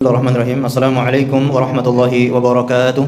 Bismillahirrahmanirrahim. Assalamualaikum warahmatullahi wabarakatuh.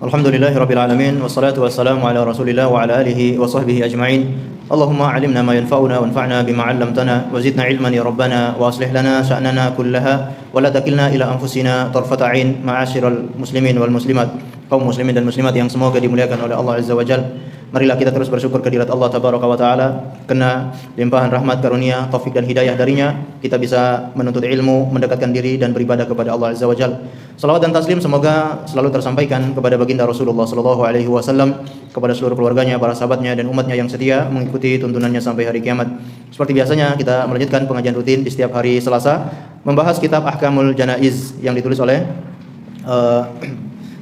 Alhamdulillahirabbil alamin wassalatu wassalamu ala Rasulillah wa ala alihi wa sahbihi ajma'in. Allahumma 'allimna ma yanfa'una wanfa'na bima 'allamtana wa zidna 'ilman ya rabbana wa aslih lana sya'nana kullaha wa la takilna ila anfusina tarfata 'ain ma'asyiral muslimin wal muslimat. Kaum muslimin dan muslimat yang semoga dimuliakan oleh Allah Azza wa Jalla. Marilah kita terus bersyukur kehadirat Allah Tabaraka wa Ta'ala, karena limpahan rahmat karunia, taufik dan hidayah darinya kita bisa menuntut ilmu, mendekatkan diri dan beribadah kepada Allah Azza wa Jalla. Salawat dan taslim semoga selalu tersampaikan kepada baginda Rasulullah sallallahu alaihi wasallam, kepada seluruh keluarganya, para sahabatnya dan umatnya yang setia mengikuti tuntunannya sampai hari kiamat. Seperti biasanya kita melanjutkan pengajian rutin di setiap hari Selasa, membahas kitab Ahkamul Janaiz yang ditulis oleh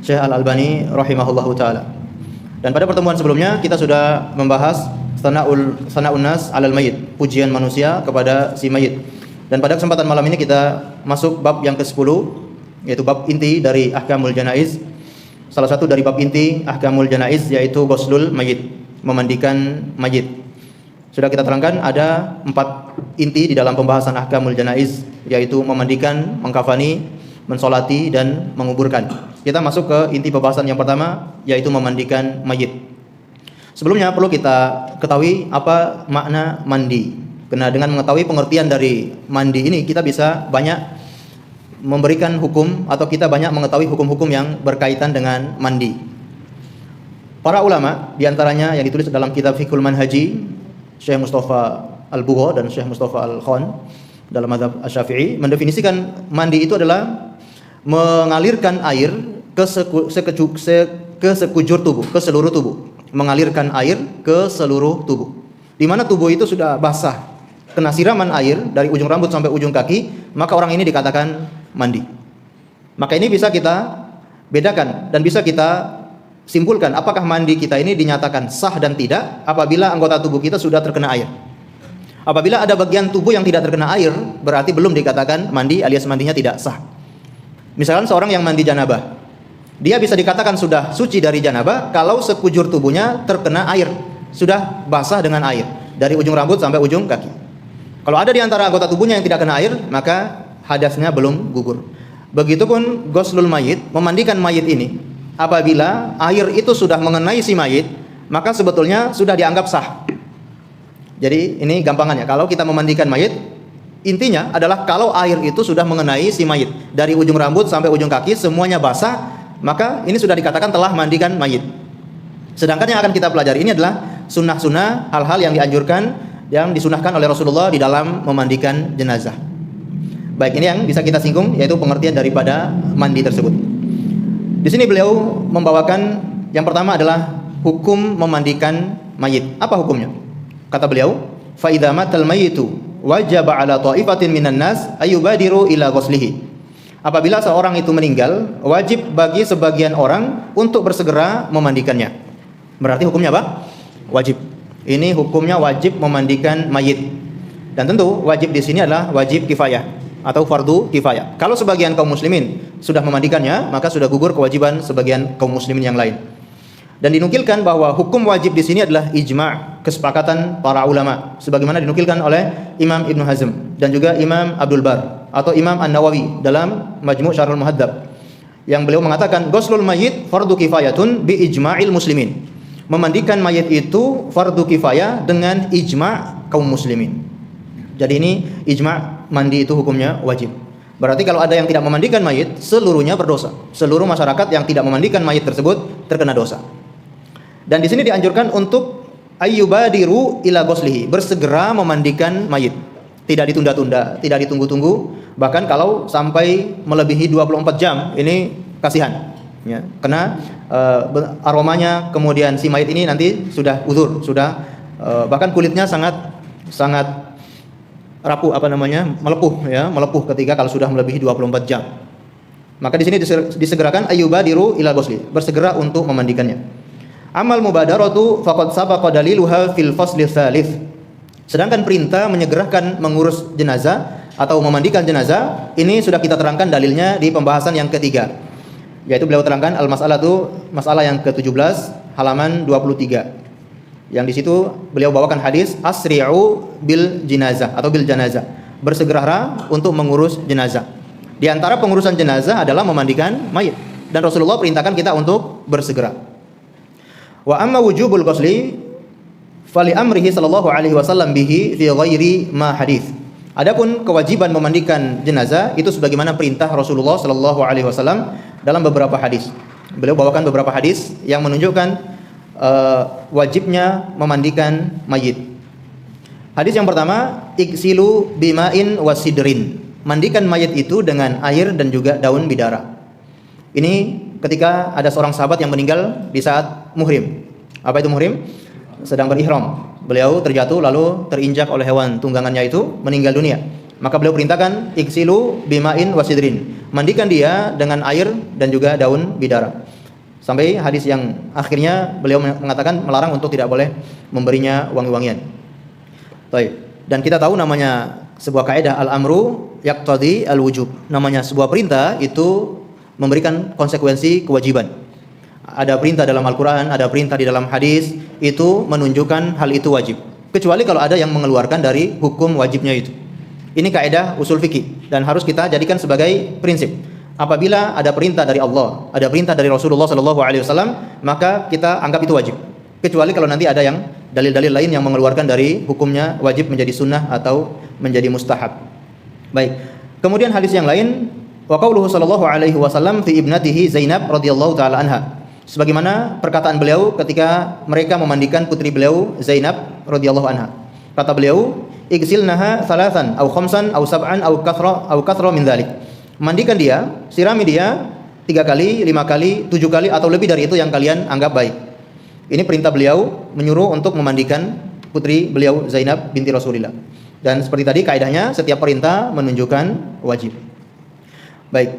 Syekh Al-Albani rahimahullahu taala. Dan pada pertemuan sebelumnya kita sudah membahas sana'un nas 'alal mayyit, pujian manusia kepada si mayit. Dan pada kesempatan malam ini kita masuk bab yang ke-10, yaitu bab inti dari Ahkamul Janaiz. Salah satu dari bab inti Ahkamul Janaiz yaitu ghuslul mayyit, memandikan mayit. Sudah kita terangkan ada 4 inti di dalam pembahasan Ahkamul Janaiz, yaitu memandikan, mengkafani, mensolati dan menguburkan. Kita masuk ke inti pembahasan yang pertama, yaitu memandikan mayit. Sebelumnya perlu kita ketahui apa makna mandi. Karena dengan mengetahui pengertian dari mandi ini, kita bisa banyak memberikan hukum atau kita banyak mengetahui hukum-hukum yang berkaitan dengan mandi. Para ulama, diantaranya yang ditulis dalam kitab Fiqhul Manhaji, Syekh Mustafa Al-Bugha dan Syekh Mustafa Al-Khan dalam mazhab Asy-Syafi'i, mendefinisikan mandi itu adalah mengalirkan air ke sekujur tubuh, ke seluruh tubuh. Mengalirkan air ke seluruh tubuh. Di mana tubuh itu sudah basah, kena siraman air dari ujung rambut sampai ujung kaki, maka orang ini dikatakan mandi. Maka ini bisa kita bedakan dan bisa kita simpulkan apakah mandi kita ini dinyatakan sah dan tidak apabila anggota tubuh kita sudah terkena air. Apabila ada bagian tubuh yang tidak terkena air, berarti belum dikatakan mandi alias mandinya tidak sah. Misalkan seorang yang mandi janabah, dia bisa dikatakan sudah suci dari janabah kalau sekujur tubuhnya terkena air, sudah basah dengan air dari ujung rambut sampai ujung kaki. Kalau ada di antara anggota tubuhnya yang tidak kena air, maka hadasnya belum gugur. Begitupun ghuslul mayit, memandikan mayit ini, apabila air itu sudah mengenai si mayit, maka sebetulnya sudah dianggap sah. Jadi ini gampangannya, kalau kita memandikan mayit, intinya adalah kalau air itu sudah mengenai si mayit dari ujung rambut sampai ujung kaki semuanya basah, maka ini sudah dikatakan telah mandikan mayit. Sedangkan yang akan kita pelajari ini adalah sunnah-sunnah, hal-hal yang dianjurkan, yang disunahkan oleh Rasulullah di dalam memandikan jenazah. Baik, ini yang bisa kita singgung, yaitu pengertian daripada mandi tersebut. Di sini beliau membawakan yang pertama adalah hukum memandikan mayit. Apa hukumnya? Kata beliau, fa idza matal mayyitu wajaba ala ta'ifatin minan nas ayyubadiru ila ghuslihi. Apabila seorang itu meninggal, wajib bagi sebagian orang untuk bersegera memandikannya. Berarti hukumnya apa? Wajib. Ini hukumnya wajib memandikan mayit. Dan tentu wajib di sini adalah wajib kifayah atau fardu kifayah. Kalau sebagian kaum muslimin sudah memandikannya, maka sudah gugur kewajiban sebagian kaum muslimin yang lain. Dan dinukilkan bahwa hukum wajib di sini adalah ijma', kesepakatan para ulama, sebagaimana dinukilkan oleh Imam Ibnu Hazm dan juga Imam Abdul Bar atau Imam An-Nawawi dalam Majmu' Syarhul Muhadzab, yang beliau mengatakan ghuslul mayyit fardu kifayatun bi ijma'il muslimin. Memandikan mayit itu fardu kifayah dengan ijma' kaum muslimin. Jadi ini ijma' mandi itu hukumnya wajib. Berarti kalau ada yang tidak memandikan mayit, seluruhnya berdosa. Seluruh masyarakat yang tidak memandikan mayit tersebut terkena dosa. Dan di sini dianjurkan untuk ayyubadiru ila ghuslihi, bersegera memandikan mayit. Tidak ditunda-tunda, tidak ditunggu-tunggu, bahkan kalau sampai melebihi 24 jam ini kasihan. Ya, karena aromanya kemudian si mayit ini nanti sudah uzur, sudah bahkan kulitnya sangat rapuh melepuh ketika kalau sudah melebihi 24 jam. Maka di sini disegerakan ayyubadiru ila ghusli, bersegera untuk memandikannya. Amal mubadaratu faqad sabaqa daliluha fil fasli tsalits. Sedangkan perintah menyegerakan mengurus jenazah atau memandikan jenazah ini sudah kita terangkan dalilnya di pembahasan yang ketiga. Yaitu beliau terangkan al-mas'alatu, masalah yang ke-17 halaman 23. Yang di situ beliau bawakan hadis asri'u bil jenazah atau bil janazah. bersegera untuk mengurus jenazah. Di antara pengurusan jenazah adalah memandikan mayit, dan Rasulullah perintahkan kita untuk bersegera. Wa amma wujubul ghusli fali amrihi sallallahu alaihi wasallam bihi fi ghairi ma hadits. Adapun kewajiban memandikan jenazah itu sebagaimana perintah Rasulullah sallallahu alaihi wasallam dalam beberapa hadis. Beliau bawakan beberapa hadis yang menunjukkan wajibnya memandikan mayit. Hadis yang pertama, iksilu bima'in wasidrin. Mandikan mayit itu dengan air dan juga daun bidara. Ini ketika ada seorang sahabat yang meninggal di saat muhrim. Apa itu muhrim? Sedang berihram. Beliau terjatuh lalu terinjak oleh hewan tunggangannya itu, meninggal dunia. Maka beliau perintahkan iksilu bima'in wasidrin. Mandikan dia dengan air dan juga daun bidara. Sampai hadis yang akhirnya beliau mengatakan melarang untuk tidak boleh memberinya wangi-wangian. Baik. Dan kita tahu namanya sebuah kaidah al-amru yaqtadi al-wujub. Namanya sebuah perintah itu memberikan konsekuensi kewajiban. Ada perintah dalam Al-Qur'an, ada perintah di dalam hadis, itu menunjukkan hal itu wajib. Kecuali kalau ada yang mengeluarkan dari hukum wajibnya itu. Ini kaidah usul fikih dan harus kita jadikan sebagai prinsip. Apabila ada perintah dari Allah, ada perintah dari Rasulullah sallallahu alaihi wasallam, maka kita anggap itu wajib. Kecuali kalau nanti ada yang dalil-dalil lain yang mengeluarkan dari hukumnya wajib menjadi sunnah atau menjadi mustahab. Baik. Kemudian hadis yang lain, wa qauluhu sallallahu alaihi wasallam fi ibnatihi Zainab radhiyallahu taala anha. Sebagaimana perkataan beliau ketika mereka memandikan putri beliau Zainab radhiyallahu anha. Kata beliau, igsilnaha thalathan aw khamsan aw sab'an aw kathra min dzalik. Mandikan dia, sirami dia 3 kali, 5 kali, 7 kali atau lebih dari itu yang kalian anggap baik. Ini perintah beliau menyuruh untuk memandikan putri beliau Zainab binti Rasulillah. Dan seperti tadi kaidahnya setiap perintah menunjukkan wajib. Baik.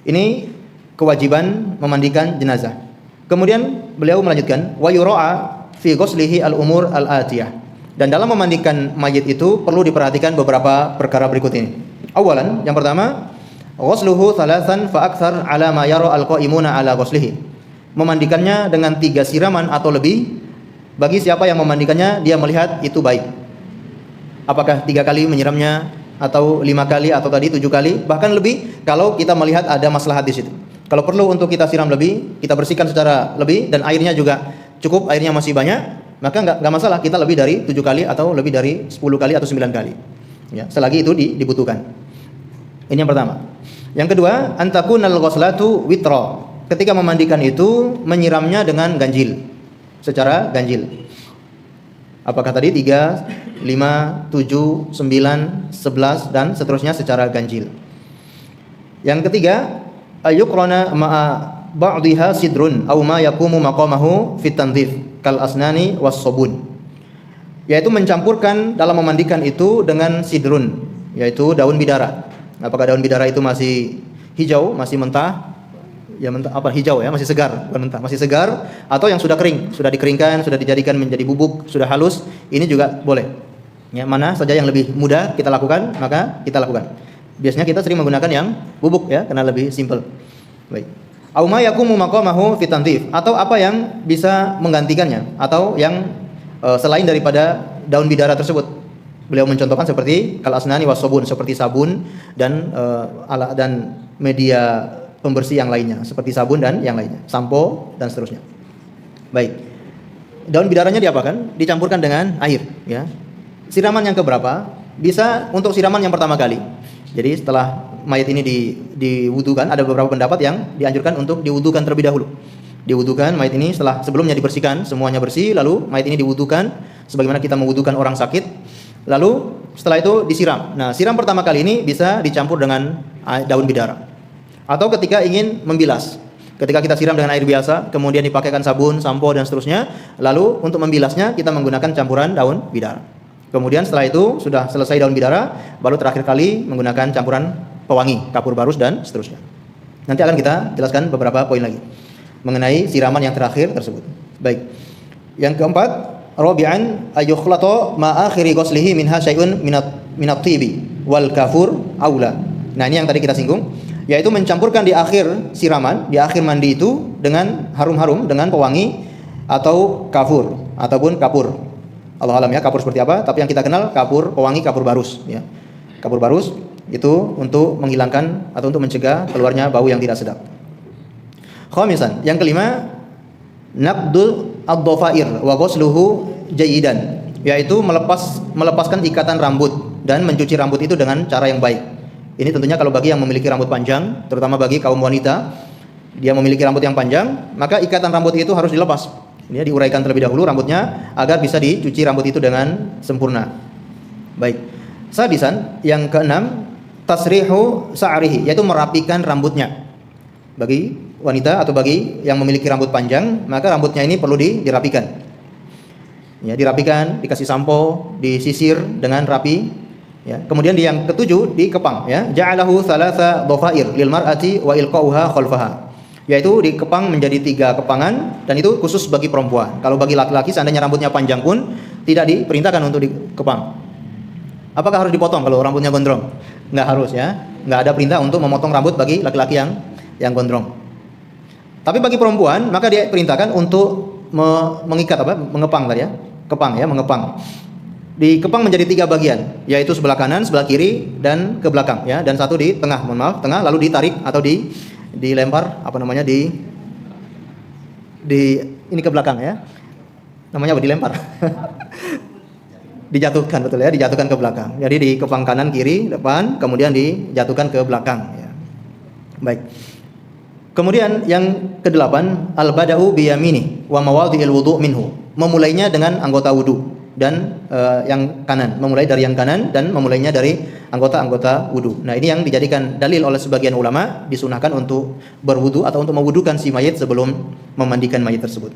Ini kewajiban memandikan jenazah. Kemudian beliau melanjutkan wa yura'a fi ghuslihi al-umur al-atiyah. Dan dalam memandikan mayit itu perlu diperhatikan beberapa perkara berikut ini. Awalan, yang pertama, ghusluhu thalathan fa akthar ala ma yara al-qa'imuna ala ghuslihi. Memandikannya dengan 3 siraman atau lebih. Bagi siapa yang memandikannya dia melihat itu baik. Apakah 3 kali menyiramnya atau 5 kali atau tadi 7 kali, bahkan lebih kalau kita melihat ada maslahat di situ. Kalau perlu untuk kita siram lebih, kita bersihkan secara lebih dan airnya juga cukup, airnya masih banyak, maka enggak masalah kita lebih dari 7 kali atau lebih dari 10 kali atau 9 kali. Ya, selagi itu dibutuhkan. Ini yang pertama. Yang kedua, antakunal ghuslatu witra. Ketika memandikan itu menyiramnya dengan ganjil. Secara ganjil. Apakah tadi 3, 5, 7, 9, 11 dan seterusnya secara ganjil. Yang ketiga, ayuqrana ma'a ba'dihha sidrun aw ma yaqumu maqamahu fit tandhif kal asnani was sabun. Yaitu mencampurkan dalam memandikan itu dengan sidrun, yaitu daun bidara. Apakah daun bidara itu masih hijau, masih mentah? Ya mentah apa hijau ya, masih segar, bukan mentah, masih segar, atau yang sudah kering, sudah dikeringkan, sudah dijadikan menjadi bubuk, sudah halus, ini juga boleh. Ya, mana saja yang lebih mudah kita lakukan, maka kita lakukan. Biasanya kita sering menggunakan yang bubuk ya, karena lebih simple. Baik. Au ma yaqumu maqamahu fi tanzif, atau apa yang bisa menggantikannya atau yang selain daripada daun bidara tersebut. Beliau mencontohkan seperti kal asnani was sabun, seperti sabun dan alat dan media pembersih yang lainnya, seperti sabun dan yang lainnya, sampo dan seterusnya. Baik. Daun bidaranya diapakan? Dicampurkan dengan air, ya. Siraman yang keberapa? Bisa untuk siraman yang pertama kali. Jadi setelah mayat ini diwudukan, ada beberapa pendapat yang dianjurkan untuk diwudukan terlebih dahulu. Diwudukan mayat ini sebelumnya dibersihkan, semuanya bersih, lalu mayat ini diwudukan sebagaimana kita mewudukan orang sakit. Lalu setelah itu disiram. Nah, siram pertama kali ini bisa dicampur dengan daun bidara. Atau ketika ingin membilas, ketika kita siram dengan air biasa, kemudian dipakaikan sabun, sampo dan seterusnya, lalu untuk membilasnya kita menggunakan campuran daun bidara. Kemudian setelah itu sudah selesai daun bidara, baru terakhir kali menggunakan campuran pewangi, kapur barus dan seterusnya. Nanti akan kita jelaskan beberapa poin lagi mengenai siraman yang terakhir tersebut. Baik. Yang keempat, rabi'an ayukhlata ma akhiri ghuslihi minha syai'un minat tibi wal kafur aula. Nah, ini yang tadi kita singgung, yaitu mencampurkan di akhir siraman, di akhir mandi itu dengan harum-harum, dengan pewangi atau kafur ataupun kapur. Allah alam ya kapur seperti apa, tapi yang kita kenal kapur pewangi, kapur barus ya. Kapur barus itu untuk menghilangkan atau untuk mencegah keluarnya bau yang tidak sedap. Khamisan, yang kelima, naqdul ad-dhafair wa ghusluhu jayidan, yaitu melepaskan ikatan rambut dan mencuci rambut itu dengan cara yang baik. Ini tentunya kalau bagi yang memiliki rambut panjang, terutama bagi kaum wanita, dia memiliki rambut yang panjang, maka ikatan rambut itu harus dilepas. Ini diuraikan terlebih dahulu rambutnya agar bisa dicuci rambut itu dengan sempurna. Baik. Sadisan, yang keenam, tasrihu sa'rihi, yaitu merapikan rambutnya. Bagi wanita atau bagi yang memiliki rambut panjang, maka rambutnya ini perlu dirapikan. Ya, dirapikan, dikasih sampo, disisir dengan rapi. Ya. Kemudian yang ketujuh, dikepang. Ya. Ja'alahu thalatha dhafair lil mar'ati wa ilqauha khalfaha. Yaitu dikepang menjadi 3 kepangan, dan itu khusus bagi perempuan. Kalau bagi laki-laki seandainya rambutnya panjang pun tidak diperintahkan untuk dikepang. Apakah harus dipotong kalau rambutnya gondrong? Nggak harus ya. Nggak ada perintah untuk memotong rambut bagi laki-laki yang gondrong. Tapi bagi perempuan maka dia perintahkan untuk mengikat mengepang tadi ya. Kepang ya, mengepang. Dikepang menjadi 3 bagian, yaitu sebelah kanan, sebelah kiri, dan ke belakang ya, dan satu di tengah, tengah, lalu ditarik atau dilempar ini ke belakang ya. Namanya apa? Dilempar. Dijatuhkan, betul ya, dijatuhkan ke belakang. Jadi dikepang kanan, kiri, depan, kemudian dijatuhkan ke belakang ya. Baik. Kemudian yang ke-8, al-bada'u biyamini wa mawadhi'il wudu' minhu. Memulainya dengan anggota wudu dan yang kanan, memulai dari yang kanan dan memulainya dari anggota-anggota wudu. Nah, ini yang dijadikan dalil oleh sebagian ulama, disunahkan untuk berwudu atau untuk mewudukan si mayit sebelum memandikan mayit tersebut.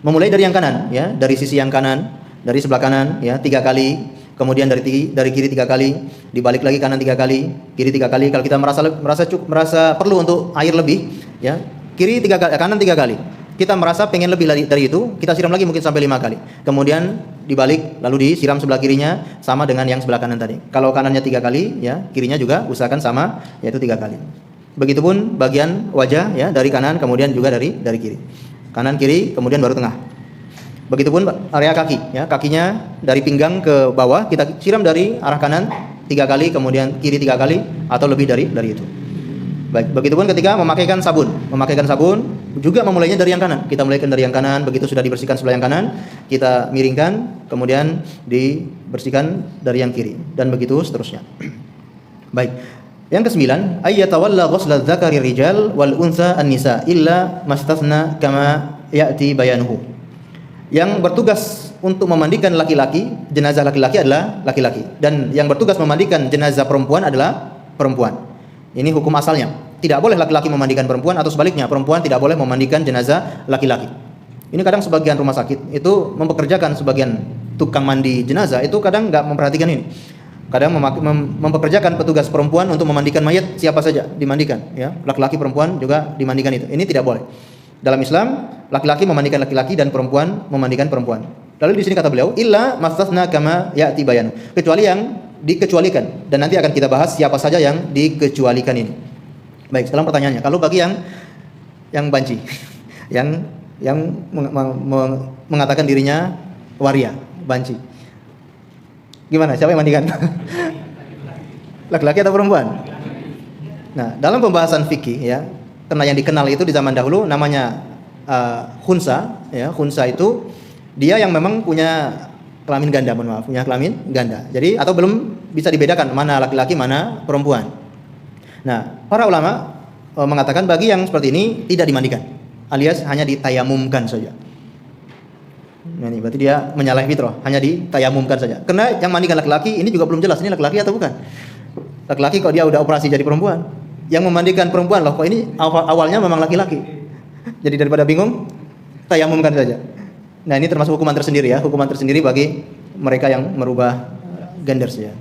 Memulai dari yang kanan ya, dari sisi yang kanan, dari sebelah kanan ya 3 kali, kemudian dari kiri 3 kali, dibalik lagi kanan 3 kali, kiri 3 kali. Kalau kita merasa perlu untuk air lebih ya, kiri 3 kali, kanan 3 kali. Kita merasa pengen lebih dari itu, kita siram lagi mungkin sampai 5 kali. Kemudian dibalik lalu disiram sebelah kirinya sama dengan yang sebelah kanan tadi. Kalau kanannya 3 kali ya, kirinya juga usahakan sama, yaitu 3 kali. Begitupun bagian wajah ya, dari kanan kemudian juga dari kiri. Kanan kiri kemudian baru tengah. Begitupun area kaki ya, kakinya dari pinggang ke bawah kita siram dari arah kanan 3 kali, kemudian kiri 3 kali atau lebih dari itu. Baik, begitupun ketika memakaikan sabun juga memulainya dari yang kanan. Kita mulaikan dari yang kanan, begitu sudah dibersihkan sebelah yang kanan, kita miringkan, kemudian dibersihkan dari yang kiri dan begitu seterusnya. Baik. Yang ke-9, ayyatawalla ghusla dzakari rijal wal unsa an-nisa illa mastathna kama ya'ti bayanuhu. Yang bertugas untuk memandikan laki-laki, jenazah laki-laki adalah laki-laki, dan yang bertugas memandikan jenazah perempuan adalah perempuan. Ini hukum asalnya. Tidak boleh laki-laki memandikan perempuan atau sebaliknya, perempuan tidak boleh memandikan jenazah laki-laki. Ini kadang sebagian rumah sakit itu mempekerjakan sebagian tukang mandi jenazah, itu kadang nggak memperhatikan ini. Kadang mempekerjakan petugas perempuan untuk memandikan mayat siapa saja dimandikan, ya. Laki-laki perempuan juga dimandikan itu. Ini tidak boleh. Dalam Islam, laki-laki memandikan laki-laki dan perempuan memandikan perempuan. Lalu di sini kata beliau, illa mastathna kama ya'ti bayanu. Kecuali yang dikecualikan, dan nanti akan kita bahas siapa saja yang dikecualikan ini. Baik, sekarang pertanyaannya, kalau bagi yang banci, yang mengatakan dirinya waria, banci, gimana? Siapa yang mandikan? Laki-laki atau perempuan? Nah, dalam pembahasan fikih ya, karena yang dikenal itu di zaman dahulu namanya khunsa, ya, khunsa itu dia yang memang punya kelamin ganda, punya kelamin ganda. Jadi atau belum bisa dibedakan mana laki-laki mana perempuan. Nah, para ulama mengatakan bagi yang seperti ini tidak dimandikan, alias hanya ditayamumkan saja. Nah, ini berarti dia menyalahi fitrah, hanya ditayamumkan saja. Karena yang mandikan laki-laki ini juga belum jelas ini laki-laki atau bukan. Laki-laki kok dia udah operasi jadi perempuan. Yang memandikan perempuan loh, kok ini awalnya memang laki-laki. Jadi daripada bingung, tayamumkan saja. Nah, ini termasuk hukuman tersendiri ya, hukuman tersendiri bagi mereka yang merubah gender saja.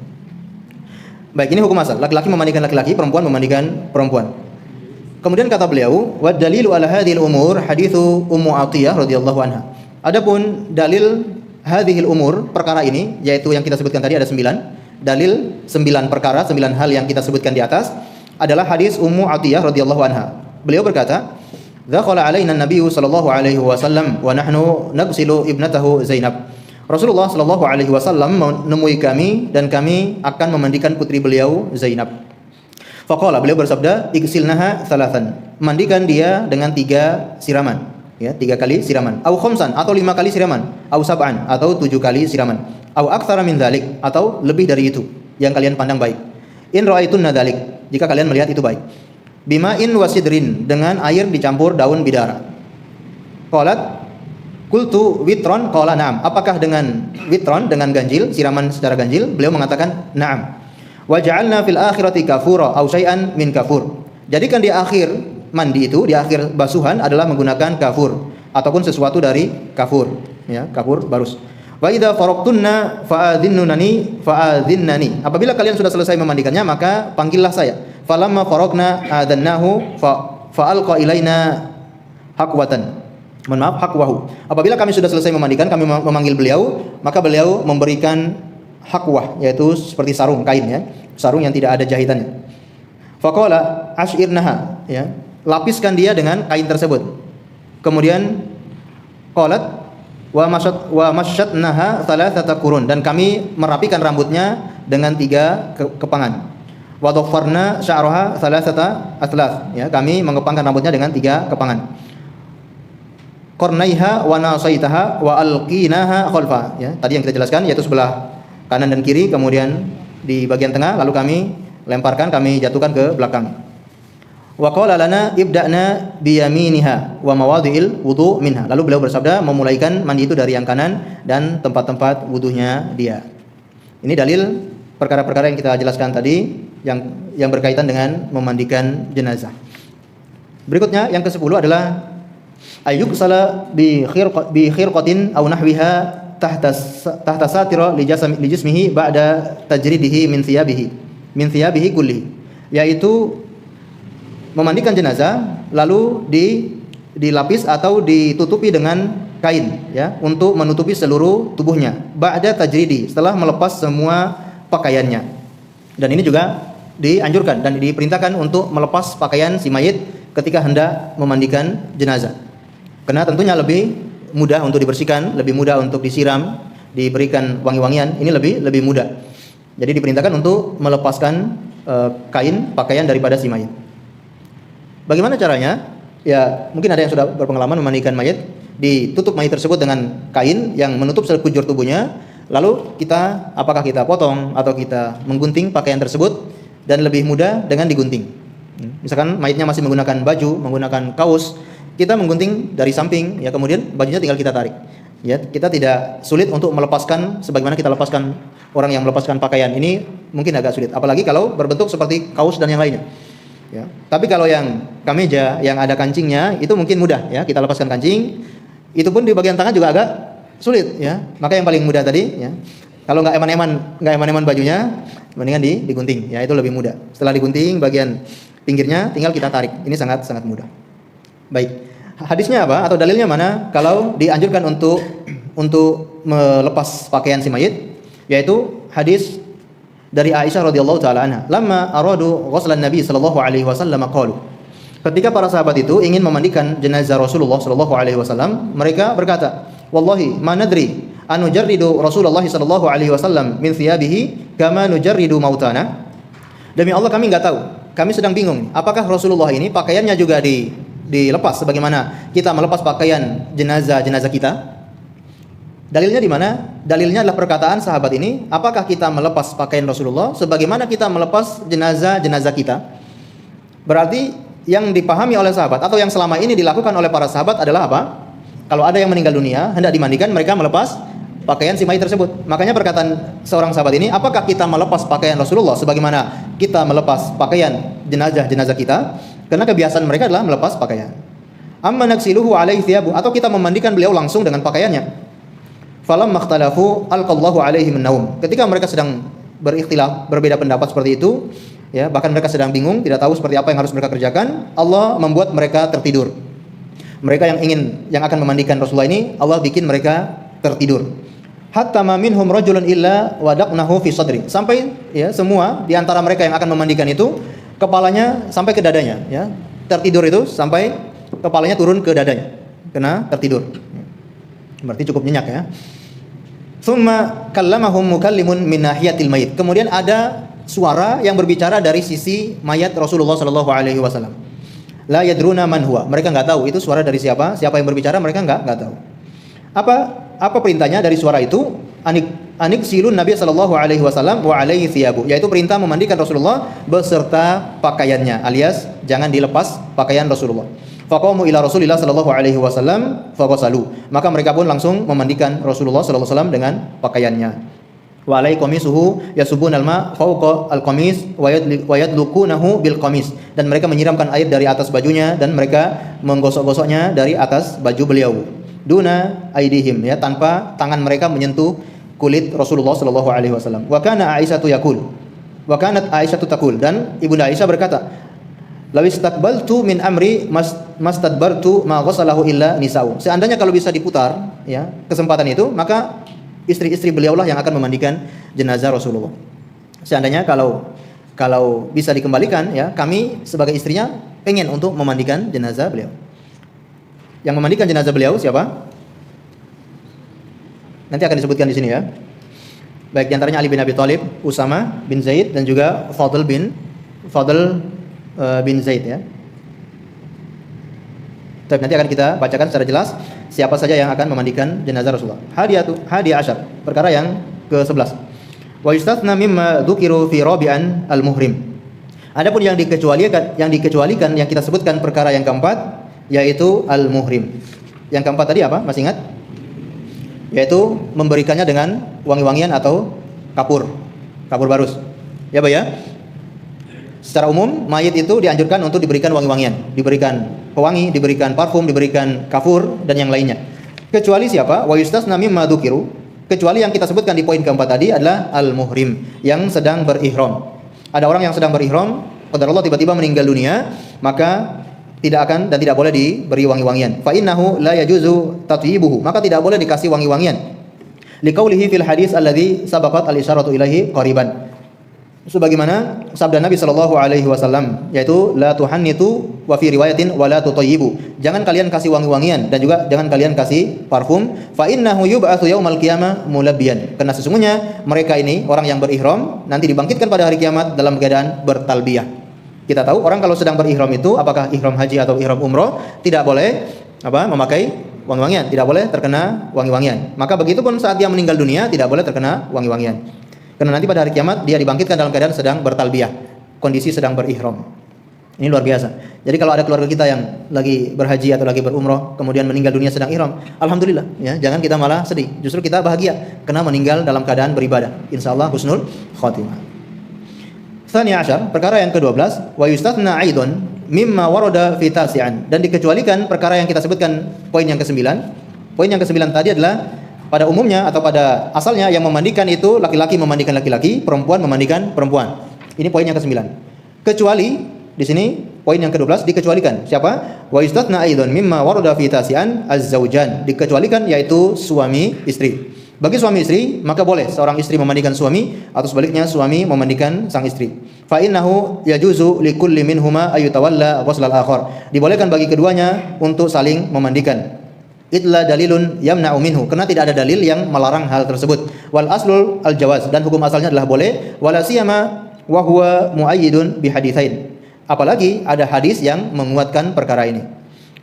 Baik, ini hukum asal. Laki-laki memandikan laki-laki, perempuan memandikan perempuan. Kemudian kata beliau, wa dalilu ala hadhil umur haditsu Ummu Atiyah radhiyallahu anha. Adapun dalil hadhil umur, perkara ini, yaitu yang kita sebutkan tadi ada 9. Dalil 9 perkara, 9 hal yang kita sebutkan di atas adalah hadis Ummu Atiyah radhiyallahu anha. Beliau berkata, "Dzakhala alaina an-nabiyyu sallallahu alaihi wasallam wa nahnu nagsilu ibnatahu Zainab. Rasulullah Shallallahu alaihi wasallam menemui kami dan kami akan memandikan putri beliau Zainab. Faqala, beliau bersabda, igsilnaha thalathan. Mandikan dia dengan 3 siraman. Ya, 3 kali siraman. Au khamsan, atau 5 kali siraman. Au sab'an, atau 7 kali siraman. Au aktsara min dzalik, atau lebih dari itu yang kalian pandang baik. In ra'aitunna dzalik, jika kalian melihat itu baik. Bima'in wasidrin, dengan air dicampur daun bidara. Qalat, qultu witron, qala na'am. Apakah dengan witron, dengan ganjil, siraman secara ganjil? Beliau mengatakan na'am. Wa ja'alna fil akhirati kafura aw syai'an min kafur. Jadikan di akhir mandi itu, di akhir basuhan adalah menggunakan kafur ataupun sesuatu dari kafur, ya, kafur barus. Wa idza faraqtunna fa'adhinnani. Apabila kalian sudah selesai memandikannya, maka panggillah saya. Falamma faraqna adannahu fa'alqa ilaina haqwatan. Mohon maaf, haqwahu. Apabila kami sudah selesai memandikan, kami memanggil beliau, maka beliau memberikan haqwah, yaitu seperti sarung kain, ya, sarung yang tidak ada jahitannya. Faqala ashirnaha, ya, lapiskan dia dengan kain tersebut. Kemudian qalat wa masyatnaha thalathata qurun, dan kami merapikan rambutnya dengan 3 kepangan. Wa dhaffarna sya'raha thalathata athlath, ya, kami mengepangkan rambutnya dengan 3 kepangan. Qarnaiha wa nasaitaha wa alqinaha khalfa, ya, tadi yang kita jelaskan, yaitu sebelah kanan dan kiri, kemudian di bagian tengah, lalu kami lemparkan, kami jatuhkan ke belakang. Wa qala lana ibda'na bi yaminiha wa mawadhi'il wudu' minha. Lalu beliau bersabda, memulaikan mandi itu dari yang kanan dan tempat-tempat wudunya dia. Ini dalil perkara-perkara yang kita jelaskan tadi yang berkaitan dengan memandikan jenazah. Berikutnya yang ke-10 adalah ayyuk sala bi khirqatin aw nahwiha tahta satira li jismihi ba'da tajridihi min thiyabihi kulli, yaitu memandikan jenazah lalu dilapis atau ditutupi dengan kain, ya, untuk menutupi seluruh tubuhnya ba'da tajridi, setelah melepas semua pakaiannya. Dan ini juga dianjurkan dan diperintahkan untuk melepas pakaian si mayit ketika hendak memandikan jenazah. Karena tentunya lebih mudah untuk dibersihkan, lebih mudah untuk disiram, diberikan wangi-wangian, ini lebih mudah. Jadi diperintahkan untuk melepaskan kain, pakaian daripada si mayit. Bagaimana caranya? Ya, mungkin ada yang sudah berpengalaman memandikan mayit, ditutup mayit tersebut dengan kain yang menutup sekujur tubuhnya, lalu apakah kita potong atau kita menggunting pakaian tersebut, dan lebih mudah dengan digunting. Misalkan mayitnya masih menggunakan baju, menggunakan kaos, kita menggunting dari samping, ya, kemudian bajunya tinggal kita tarik. Ya, kita tidak sulit untuk melepaskan sebagaimana kita lepaskan orang yang melepaskan pakaian. Ini mungkin agak sulit, apalagi kalau berbentuk seperti kaos dan yang lainnya. Ya. Tapi kalau yang kameja yang ada kancingnya itu mungkin mudah, ya, kita lepaskan kancing. Itu pun di bagian tangan juga agak sulit, ya. Maka yang paling mudah tadi, ya, kalau nggak eman-eman bajunya, mendingan digunting, ya, itu lebih mudah. Setelah digunting bagian pinggirnya tinggal kita tarik. Ini sangat mudah. Baik. Hadisnya apa atau dalilnya mana kalau dianjurkan untuk melepas pakaian si mayit? Yaitu hadis dari Aisyah radhiyallahu taala anha, "Lamma aradu ghuslan Nabi sallallahu alaihi wasallam qalu." Ketika para sahabat itu ingin memandikan jenazah Rasulullah sallallahu alaihi wasallam, mereka berkata, "Wallahi ma nadri an nujarridu Rasulullah sallallahu alaihi wasallam min thiyabihi kama nujarridu mautana." Demi Allah kami enggak tahu. Kami sedang bingung, apakah Rasulullah ini pakaiannya juga dilepas sebagaimana kita melepas pakaian jenazah kita? Dalilnya di mana? Dalilnya adalah perkataan sahabat ini, apakah kita melepas pakaian Rasulullah sebagaimana kita melepas jenazah kita? Berarti yang dipahami oleh sahabat atau yang selama ini dilakukan oleh para sahabat adalah apa? Kalau ada yang meninggal dunia hendak dimandikan, mereka melepas pakaian si mayit tersebut. Makanya perkataan seorang sahabat ini, apakah kita melepas pakaian Rasulullah sebagaimana kita melepas pakaian jenazah kita? Karena kebiasaan mereka adalah melepas pakaian. Amma naksiluhu alaihi thiyabu, atau kita memandikan beliau langsung dengan pakaiannya. Falam makhtalafu alqallahu alaihim an-naum. Ketika mereka sedang berikhtilaf, berbeda pendapat seperti itu, ya, bahkan mereka sedang bingung, tidak tahu seperti apa yang harus mereka kerjakan, Allah membuat mereka tertidur. Mereka yang akan memandikan Rasulullah ini, Allah bikin mereka tertidur. Hatta ma minhum rajulun illa wadaqnahu fi sadri. Sampai, ya, semua di antara mereka yang akan memandikan itu kepalanya sampai ke dadanya, ya. Tertidur itu sampai kepalanya turun ke dadanya. Karena tertidur. Berarti cukup nyenyak, ya. Tsumma kallamahum mukallimun min nahiyatil mayit. Kemudian ada suara yang berbicara dari sisi mayat Rasulullah sallallahu alaihi wasallam. La yadruna man huwa. Mereka enggak tahu itu suara dari siapa, siapa yang berbicara, mereka enggak tahu. Apa perintahnya dari suara itu? Anik silun Nabi sallallahu alaihi wasallam wa alaihi thiyabu, yaitu perintah memandikan Rasulullah beserta pakaiannya, alias jangan dilepas pakaian Rasulullah. Faqamu ila Rasulillah sallallahu alaihi wasallam faqasalu. Maka mereka pun langsung memandikan Rasulullah sallallahu alaihi wasallam dengan pakaiannya. Wa alai qamisuhu yasubun alma fawqa alqamis wa yadlukunahu bil qamis. Dan mereka menyiramkan air dari atas bajunya dan mereka menggosok-gosoknya dari atas baju beliau. Duna aidihim, ya, tanpa tangan mereka menyentuh kulit Rasulullah sallallahu alaihi wasallam. Wa kana Aisyatu yaqul. Wa kanat Aisyatu taqul, dan Ibunda Aisyah berkata, "Law istaqbaltu min amri mastadbartu ma ghasalahu illa nisa'u." Seandainya kalau bisa diputar, ya, kesempatan itu, maka istri-istri beliaulah yang akan memandikan jenazah Rasulullah. Seandainya kalau bisa dikembalikan, ya, kami sebagai istrinya pengen untuk memandikan jenazah beliau. Yang memandikan jenazah beliau siapa? Nanti akan disebutkan di sini, ya. Baik, di antaranya Ali bin Abi Thalib, Usama bin Zaid, dan juga Fadl bin Zaid, ya. Tapi nanti akan kita bacakan secara jelas siapa saja yang akan memandikan jenazah Rasulullah. Hadi asyar, perkara yang ke-11. Wa yustathna mimma dzukiru fi rabi'an al-muhrim. Adapun yang dikecualikan yang kita sebutkan perkara yang keempat, yaitu al-muhrim. Yang keempat tadi apa? Masih ingat? Yaitu memberikannya dengan wangi-wangian atau kapur barus. Ya, Pak, ya. Secara umum mayit itu dianjurkan untuk diberikan wangi-wangian, diberikan pewangi, diberikan parfum, diberikan kafur dan yang lainnya. Kecuali siapa? Wa yustasna mimma dzukiru. Kecuali yang kita sebutkan di poin keempat tadi adalah al-muhrim, yang sedang berihram. Ada orang yang sedang berihram, qadarullah tiba-tiba meninggal dunia, maka tidak akan dan tidak boleh diberi wangi-wangian. Fa innahu la yajuzu tatyibuhu, maka tidak boleh dikasih wangi-wangian. Liqaulihi fil hadis alladzi sabaqat al-isyaratu ilaihi qariban. Sebagaimana sabda Nabi sallallahu alaihi wasallam, yaitu la tuhannitu wa fi riwayatin wa la tutayyibu. Jangan kalian kasih wangi-wangian dan juga jangan kalian kasih parfum. Fa innahu yub'atsu yaumal qiyamah mulabbiyan. Karena sesungguhnya mereka ini orang yang berihram nanti dibangkitkan pada hari kiamat dalam keadaan bertalbiyah. Kita tahu orang kalau sedang berihram itu, apakah ihram haji atau ihram umroh, tidak boleh memakai wangi-wangian, tidak boleh terkena wangi-wangian. Maka begitu pun saat dia meninggal dunia tidak boleh terkena wangi-wangian. Karena nanti pada hari kiamat dia dibangkitkan dalam keadaan sedang bertalbiyah, kondisi sedang berihram. Ini luar biasa. Jadi kalau ada keluarga kita yang lagi berhaji atau lagi berumroh kemudian meninggal dunia sedang ihram, alhamdulillah, ya, jangan kita malah sedih. Justru kita bahagia karena meninggal dalam keadaan beribadah. Insyaallah husnul khotimah. Tsani asyar, perkara yang ke-12, wa yustathna aidon mimma warada fi tasi'an, dan dikecualikan perkara yang kita sebutkan poin yang ke-9. Poin yang ke-9 tadi adalah pada umumnya atau pada asalnya yang memandikan itu laki-laki memandikan laki-laki, perempuan memandikan perempuan. Ini poin yang ke-9. Kecuali di sini poin yang ke-12 dikecualikan. Siapa? Wa yustathna aidon mimma warada fi tasi'an az-zawjan. Dikecualikan yaitu suami istri. Bagi suami istri, maka boleh seorang istri memandikan suami atau sebaliknya suami memandikan sang istri. Fa innahu yajuzu likulli minhuma ayyutawalla ghusl al-akhar. Dibolehkan bagi keduanya untuk saling memandikan. Illa dalilun yamna'u minhu, karena tidak ada dalil yang melarang hal tersebut. Wal aslul al-jawaz, dan hukum asalnya adalah boleh. Wala siyama wa huwa muayyidun bi haditsain. Apalagi ada hadis yang menguatkan perkara ini.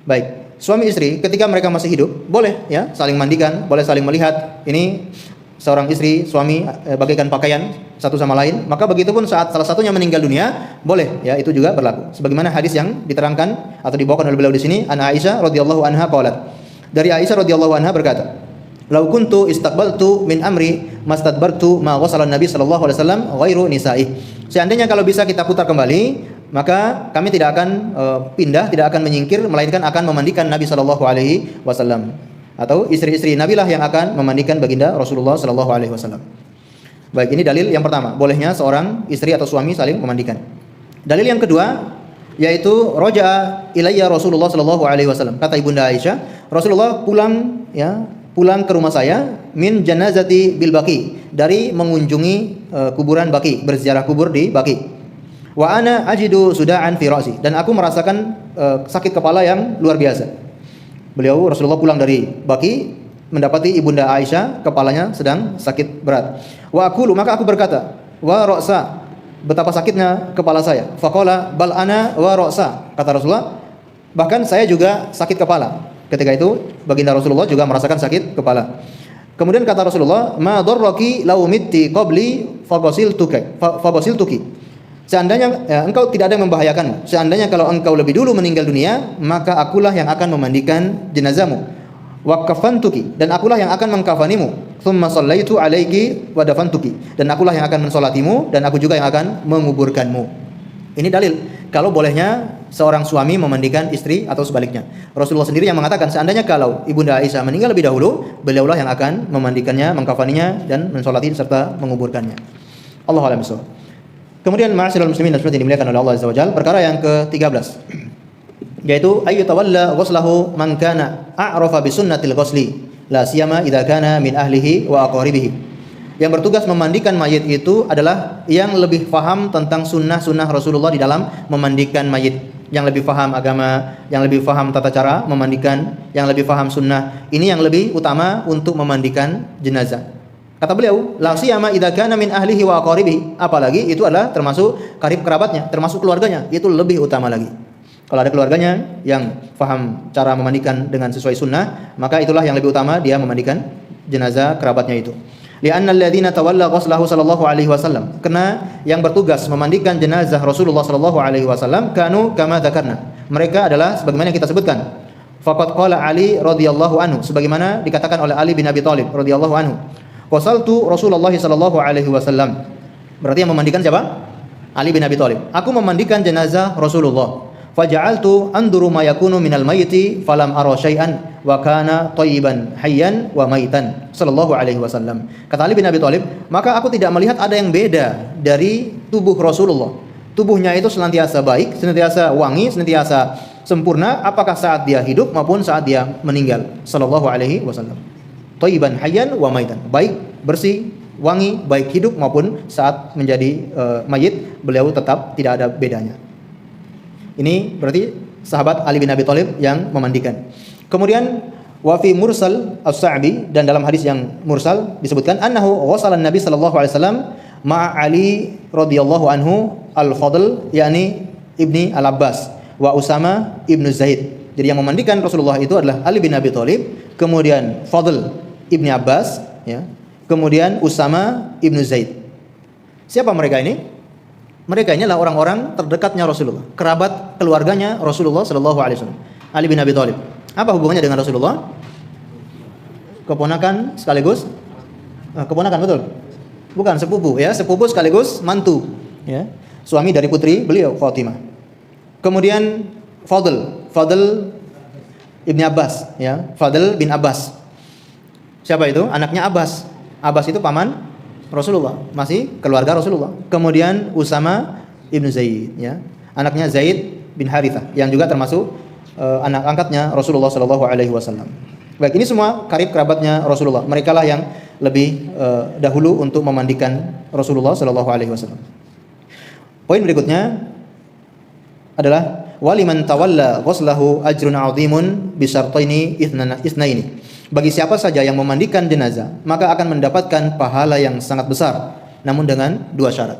Baik. Suami istri ketika mereka masih hidup boleh, ya, saling mandikan, boleh saling melihat. Ini seorang istri, suami bagaikan pakaian satu sama lain. Maka begitu pun saat salah satunya meninggal dunia, boleh, ya, itu juga berlaku. Sebagaimana hadis yang diterangkan atau dibawakan oleh beliau di sini, an Aisyah radhiyallahu anha qalat. Dari Aisyah radhiyallahu anha berkata, "Lau kuntu istaqbaltu min amri mastadbartu ma ghasala Nabi sallallahu alaihi wasallam ghairu nisa'i." Seandainya kalau bisa kita putar kembali, maka kami tidak akan pindah, tidak akan menyingkir, melainkan akan memandikan Nabi sallallahu alaihi wasallam, atau istri-istri Nabi lah yang akan memandikan baginda Rasulullah sallallahu alaihi wasallam. Baik, ini dalil yang pertama, bolehnya seorang istri atau suami saling memandikan. Dalil yang kedua yaitu roja'a ilayya Rasulullah sallallahu alaihi wasallam. Kata Ibunda Aisyah, Rasulullah pulang ke rumah saya min janazati bil Baqi, dari mengunjungi kuburan Baqi, berziarah kubur di Baqi. Wa ana ajidu suda'an fi ra'si, dan aku merasakan sakit kepala yang luar biasa. Rasulullah pulang dari Baqi mendapati ibunda Aisyah kepalanya sedang sakit berat. Wa aqulu, maka aku berkata, wa ra'sa, betapa sakitnya kepala saya. Faqala bal ana wa ra'sa, kata Rasulullah, bahkan saya juga sakit kepala. Ketika itu baginda Rasulullah juga merasakan sakit kepala. Kemudian kata Rasulullah, ma darraki law mitti qabli faghasiltuki. Seandainya engkau tidak ada yang membahayakanmu. Seandainya kalau engkau lebih dulu meninggal dunia, maka akulah yang akan memandikan jenazahmu. Wa kafantuki, dan akulah yang akan mengkafanimu. Tsumma shallaitu alaiki wa dafantuki, dan akulah yang akan mensolatimu dan aku juga yang akan menguburkanmu. Ini dalil kalau bolehnya seorang suami memandikan istri atau sebaliknya. Rasulullah sendiri yang mengatakan seandainya kalau ibunda Aisyah meninggal lebih dahulu, beliaulah yang akan memandikannya, mengkafaninya dan mensolati serta menguburkannya. Allahu a'lam bishawab. Kemudian ma'asyiral muslimin dan muslimat dimuliakan oleh Allah Azza wa Jalla, perkara yang ke-13 yaitu ayyutawalla ghuslahu man kana a'rafa bi sunnatil ghusli la siyama idza kana min ahlihi wa aqaribihi. Yang bertugas memandikan mayit itu adalah yang lebih faham tentang sunnah-sunnah Rasulullah di dalam memandikan mayit, yang lebih faham agama, yang lebih faham tata cara memandikan, yang lebih faham sunnah. Ini yang lebih utama untuk memandikan jenazah. Kata beliau, la siyama idza kana min ahlihi wa aqaribihi, apalagi itu adalah termasuk karib kerabatnya, termasuk keluarganya, itu lebih utama lagi. Kalau ada keluarganya yang faham cara memandikan dengan sesuai sunnah, maka itulah yang lebih utama dia memandikan jenazah kerabatnya itu. Li'anna alladziina tawalla ghuslahu sallallahu alaihi wasallam, karena yang bertugas memandikan jenazah Rasulullah sallallahu alaihi wasallam kanu kama dzakarna, mereka adalah sebagaimana yang kita sebutkan. Faqad qala Ali radhiyallahu anhu, sebagaimana dikatakan oleh Ali bin Abi Thalib radhiyallahu anhu, qasaltu Rasulullah sallallahu alaihi wasallam. Berarti yang memandikan siapa? Ali bin Abi Thalib. Aku memandikan jenazah Rasulullah. Faja'altu anduru ma yakunu minal mayyiti falam ara syai'an wa kana thayyiban hayyan wa maitan sallallahu alaihi wasallam. Kata Ali bin Abi Thalib, maka aku tidak melihat ada yang beda dari tubuh Rasulullah. Tubuhnya itu senantiasa baik, senantiasa wangi, senantiasa sempurna, apakah saat dia hidup maupun saat dia meninggal sallallahu alaihi wasallam. Thayyiban hayyan wa maitan, baik, bersih, wangi, baik hidup maupun saat menjadi mayit, beliau tetap tidak ada bedanya. Ini berarti sahabat Ali bin Abi Thalib yang memandikan. Kemudian wa fi mursal as-Sa'bi, dan dalam hadis yang mursal disebutkan annahu ghassala an-nabi sallallahu alaihi wasallam ma'a Ali radhiyallahu anhu al-Fadl yakni ibni Al-Abbas wa Usama ibnu Zaid. Jadi yang memandikan Rasulullah itu adalah Ali bin Abi Thalib, kemudian Fadl ibni Abbas, ya, kemudian Usama ibnu Zaid. Siapa mereka ini? Mereka ini adalah orang-orang terdekatnya Rasulullah, kerabat keluarganya Rasulullah sallallahu alaihi wasallam. Ali bin Abi Thalib. Apa hubungannya dengan Rasulullah? Keponakan sekaligus keponakan, betul? Bukan, sepupu, ya, sepupu sekaligus mantu, ya. Suami dari putri beliau Fatimah. Kemudian Fadl Ibni Abbas, ya, Fadl bin Abbas. Siapa itu? Anaknya Abbas. Abbas itu paman Rasulullah, masih keluarga Rasulullah. Kemudian Usama ibnu Zaid, ya, anaknya Zaid bin Harithah, yang juga termasuk anak angkatnya Rasulullah sallallahu alaihi wasallam. Baik, ini semua karib kerabatnya Rasulullah. Mereka lah yang lebih dahulu untuk memandikan Rasulullah sallallahu alaihi wasallam. Poin berikutnya adalah waliman tawalla ghuslahu ajrun 'azimun bi syartaini itsnaini. Bagi siapa saja yang memandikan jenazah, maka akan mendapatkan pahala yang sangat besar, namun dengan dua syarat.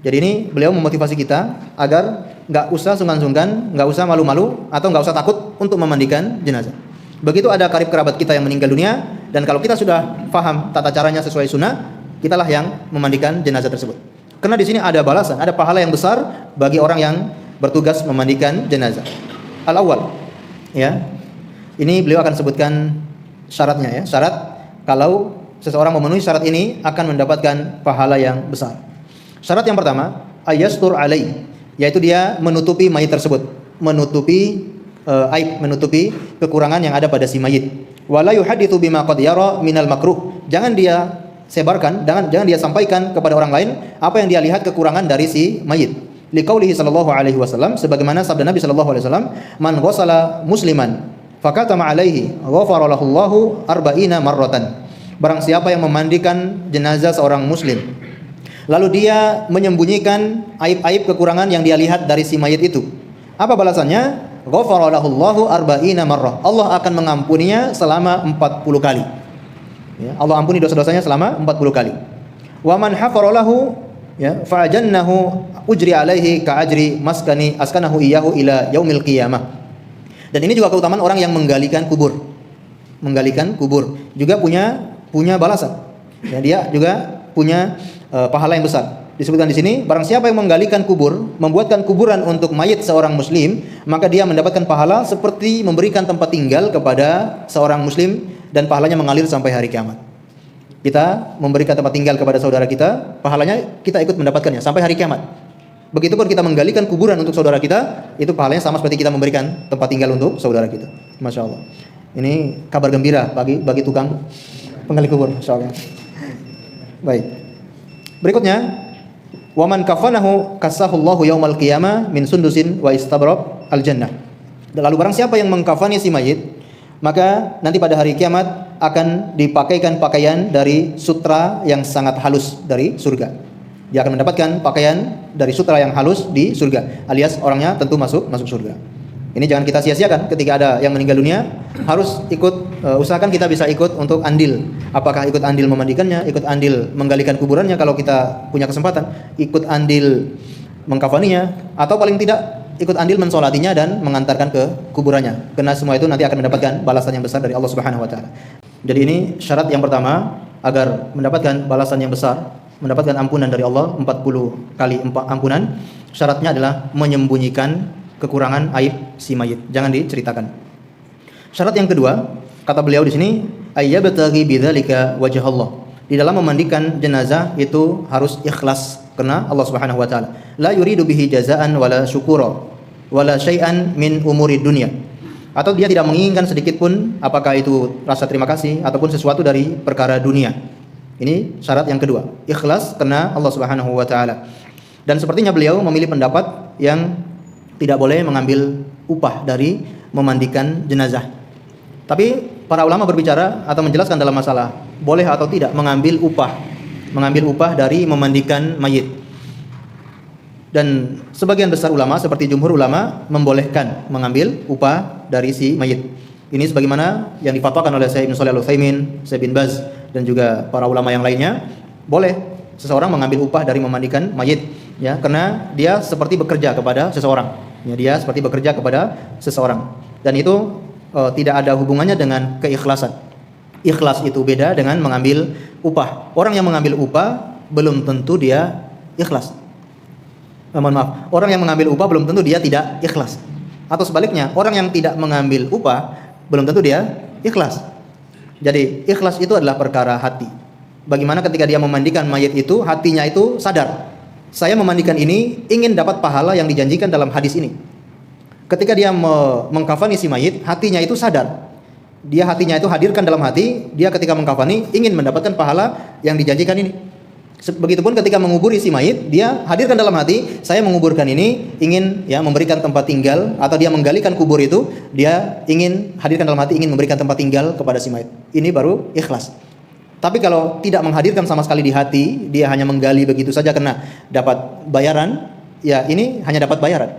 Jadi ini beliau memotivasi kita agar nggak usah sungkan-sungkan, nggak usah malu-malu, atau nggak usah takut untuk memandikan jenazah. Begitu ada karib kerabat kita yang meninggal dunia, dan kalau kita sudah paham tata caranya sesuai sunnah, kitalah yang memandikan jenazah tersebut. Karena di sini ada balasan, ada pahala yang besar bagi orang yang bertugas memandikan jenazah. Al-awwal, ya, ini beliau akan sebutkan syaratnya, ya. Syarat kalau seseorang memenuhi syarat ini akan mendapatkan pahala yang besar. Syarat yang pertama, ayastur alai, yaitu dia menutupi mayit tersebut, menutupi aib, menutupi kekurangan yang ada pada si mayit. Wala yuhaditsu bima qad yara minal makruh. Jangan dia sebarkan, jangan dia sampaikan kepada orang lain apa yang dia lihat kekurangan dari si mayit. Liqaulihi sallallahu alaihi wasallam, sebagaimana sabda Nabi sallallahu alaihi wasallam, man ghassala musliman fakatama alaihi ghafara lahu Allahu arba'ina marratan. Barang siapa yang memandikan jenazah seorang muslim, lalu dia menyembunyikan aib-aib kekurangan yang dia lihat dari si mayit itu, apa balasannya? ghafara lahu Allahu arba'ina marrah. Allah akan mengampuninya selama 40 kali. Ya, Allah ampuni dosa-dosanya selama 40 kali. Wa man hafara lahu ya fa'ajannahu ujri alaihi ka ajri askanahu iyyahu ila yaumil qiyamah. Dan ini juga keutamaan orang yang menggalikan kubur. Menggalikan kubur juga punya balasan. Ya, dia juga punya pahala yang besar. Disebutkan di sini, barang siapa yang menggalikan kubur, membuatkan kuburan untuk mayit seorang muslim, maka dia mendapatkan pahala seperti memberikan tempat tinggal kepada seorang muslim dan pahalanya mengalir sampai hari kiamat. Kita memberikan tempat tinggal kepada saudara kita, pahalanya kita ikut mendapatkannya sampai hari kiamat. Begitupun kita menggalikan kuburan untuk saudara kita, itu pahalanya sama seperti kita memberikan tempat tinggal untuk saudara kita. Masya Allah. Ini kabar gembira bagi tukang penggali kubur. Masya Allah. Baik. Berikutnya, waman kafanahu kasahullahu yaumal qiyamah min sundusin wa istabraq al jannah. Lalu barang siapa yang mengkafani si mayit, maka nanti pada hari kiamat akan dipakaikan pakaian dari sutra yang sangat halus dari surga. Dia akan mendapatkan pakaian dari sutra yang halus di surga, alias orangnya tentu masuk surga. Ini jangan kita sia-siakan ketika ada yang meninggal dunia, harus ikut usahakan kita bisa ikut untuk andil. Apakah ikut andil memandikannya, ikut andil menggalikan kuburannya kalau kita punya kesempatan, ikut andil mengkafaninya, atau paling tidak ikut andil mensolatinya dan mengantarkan ke kuburannya. Karena semua itu nanti akan mendapatkan balasan yang besar dari Allah Subhanahu wa taala. Jadi ini syarat yang pertama agar mendapatkan balasan yang besar, mendapatkan ampunan dari Allah 40 kali ampunan, syaratnya adalah menyembunyikan kekurangan aib si mayit, jangan diceritakan. Syarat yang kedua, kata beliau di sini, ayyabtaghi bidzalika wajh Allah. Di dalam memandikan jenazah itu harus ikhlas karena Allah Subhanahu wa taala. La yuridu bihi jazaan wala syukura wala syai'an min umuri dunya. Atau dia tidak menginginkan sedikit pun apakah itu rasa terima kasih ataupun sesuatu dari perkara dunia. Ini syarat yang kedua, ikhlas karena Allah Subhanahu wa taala. Dan sepertinya beliau memilih pendapat yang tidak boleh mengambil upah dari memandikan jenazah. Tapi para ulama berbicara atau menjelaskan dalam masalah boleh atau tidak mengambil upah dari memandikan mayit. Dan sebagian besar ulama seperti jumhur ulama membolehkan mengambil upah dari si mayit. Ini sebagaimana yang difatwakan oleh Syekh Ibnu Shalih Al-Utsaimin, Syekh bin Baz dan juga para ulama yang lainnya, boleh seseorang mengambil upah dari memandikan mayit, ya, karena dia seperti bekerja kepada seseorang. Ya, dia seperti bekerja kepada seseorang. Dan itu tidak ada hubungannya dengan keikhlasan. Ikhlas itu beda dengan mengambil upah. Orang yang mengambil upah belum tentu dia ikhlas. Mohon maaf, orang yang mengambil upah belum tentu dia tidak ikhlas. Atau sebaliknya, orang yang tidak mengambil upah belum tentu dia ikhlas. Jadi ikhlas itu adalah perkara hati. Bagaimana ketika dia memandikan mayit itu, hatinya itu sadar, saya memandikan ini ingin dapat pahala yang dijanjikan dalam hadis ini. Ketika dia mengkafani si mayit, hatinya itu sadar. Dia hatinya itu hadirkan dalam hati, dia ketika mengkafani ingin mendapatkan pahala yang dijanjikan ini. Begitupun ketika menguburi si mayit, dia hadirkan dalam hati, saya menguburkan ini ingin ya memberikan tempat tinggal, atau dia menggalikan kubur itu, dia ingin hadirkan dalam hati ingin memberikan tempat tinggal kepada si mayit. Ini baru ikhlas. Tapi kalau tidak menghadirkan sama sekali di hati, dia hanya menggali begitu saja karena dapat bayaran, ya ini hanya dapat bayaran.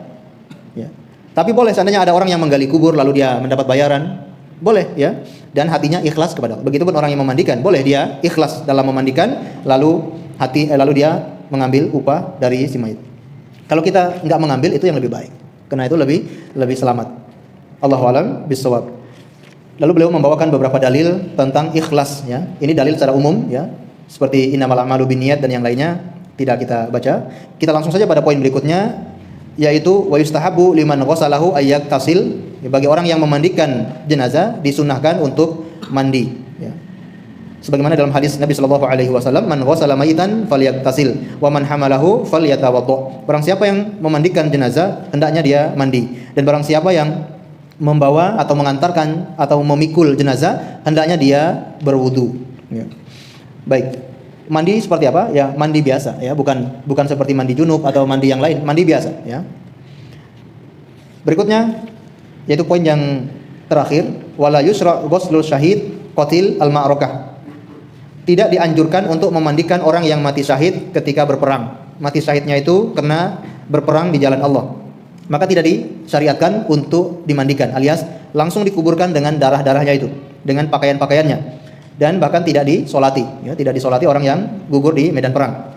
Ya. Tapi boleh seandainya ada orang yang menggali kubur lalu dia mendapat bayaran, boleh ya, dan hatinya ikhlas kepada Allah. Begitupun orang yang memandikan, boleh dia ikhlas dalam memandikan, lalu dia mengambil upah dari si mayit. Kalau kita enggak mengambil, itu yang lebih baik, karena itu lebih selamat. Allahu a'lam bishawab. Lalu beliau membawakan beberapa dalil tentang ikhlas, ya. Ini dalil secara umum, ya, seperti innamal a'malu binniyat dan yang lainnya tidak kita baca. Kita langsung saja pada poin berikutnya, yaitu wa yustahabu liman ghasalahu ayyak tasil. Bagi orang yang memandikan jenazah disunahkan untuk mandi, ya. Sebagaimana dalam hadis Nabi sallallahu alaihi wasallam, man ghasala mayitan falyaktasil wa man hamalahu falyatawaddo. Barang siapa yang memandikan jenazah hendaknya dia mandi, dan barang siapa yang membawa atau mengantarkan atau memikul jenazah hendaknya dia berwudu, ya. Baik. Mandi seperti apa? Ya, mandi biasa, ya, bukan seperti mandi junub atau mandi yang lain, mandi biasa, ya. Berikutnya yaitu poin yang terakhir, wala yusra ghuslul syahid qatil al-ma'rakah. Tidak dianjurkan untuk memandikan orang yang mati syahid ketika berperang. Mati syahidnya itu karena berperang di jalan Allah. maka tidak disyariatkan untuk dimandikan, alias langsung dikuburkan dengan darah-darahnya itu, dengan pakaian-pakaiannya, dan bahkan tidak disolati, ya, tidak disolati orang yang gugur di medan perang.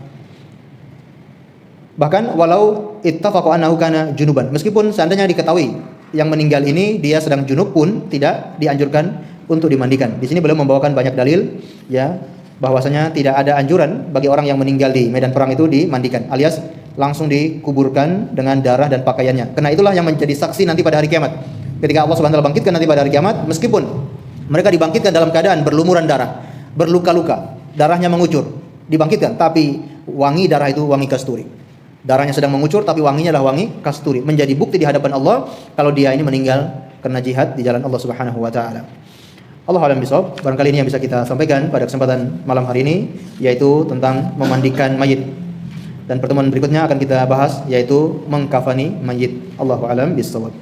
Bahkan walau ittafaqu annahu kana junuban, meskipun seandainya diketahui yang meninggal ini dia sedang junub pun tidak dianjurkan untuk dimandikan. Di sini beliau membawakan banyak dalil, ya, bahwasanya tidak ada anjuran bagi orang yang meninggal di medan perang itu dimandikan, alias langsung dikuburkan dengan darah dan pakaiannya. Karena itulah yang menjadi saksi nanti pada hari kiamat. Ketika Allah Subhanahu wa taala bangkitkan nanti pada hari kiamat, meskipun mereka dibangkitkan dalam keadaan berlumuran darah, berluka-luka, darahnya mengucur, dibangkitkan, tapi wangi darah itu wangi kasturi. Darahnya sedang mengucur tapi wanginya adalah wangi kasturi, menjadi bukti di hadapan Allah kalau dia ini meninggal karena jihad di jalan Allah Subhanahu wa taala. Allah a'lam bishawab. Barangkali ini yang bisa kita sampaikan pada kesempatan malam hari ini, yaitu tentang memandikan mayit. Dan pertemuan berikutnya akan kita bahas yaitu mengkafani mayit. Allahu a'lam bishawab.